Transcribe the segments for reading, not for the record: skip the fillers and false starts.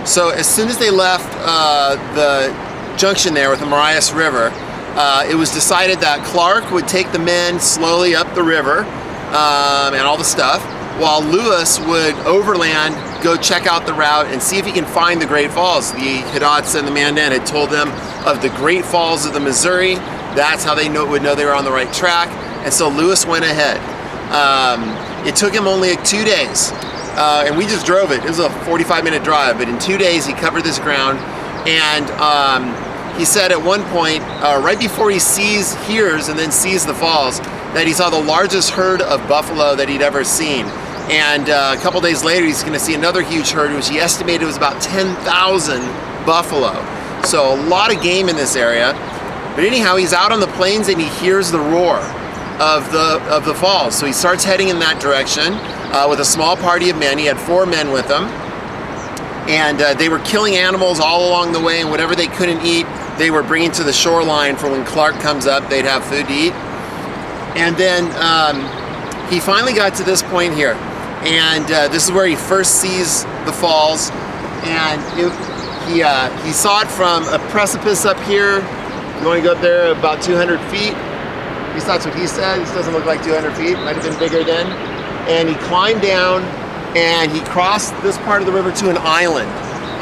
So as soon as they left the junction there with the Marias River, it was decided that Clark would take the men slowly up the river and all the stuff, while Lewis would overland, go check out the route and see if he can find the Great Falls. The Hidatsa and the Mandan had told them of the Great Falls of the Missouri. That's how they would know they were on the right track. And so Lewis went ahead. It took him only like 2 days. And we just drove it. It was a 45-minute drive, but in 2 days he covered this ground. And he said at one point, right before he hears and then sees the falls, that he saw the largest herd of buffalo that he'd ever seen. And a couple days later, he's going to see another huge herd, which he estimated was about 10,000 buffalo. So a lot of game in this area. But anyhow, he's out on the plains and he hears the roar of the falls. So he starts heading in that direction with a small party of men. He had 4 men with him. And they were killing animals all along the way, and whatever they couldn't eat, they were bringing to the shoreline for when Clark comes up, they'd have food to eat. And then he finally got to this point here. And this is where he first sees the falls. And he saw it from a precipice up here. You want to go up there about 200 feet. At least that's what he said. This doesn't look like 200 feet. Might have been bigger then. And he climbed down and he crossed this part of the river to an island.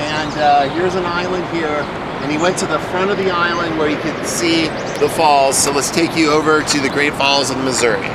And here's an island here. And he went to the front of the island where he could see the falls. So let's take you over to the Great Falls of the Missouri.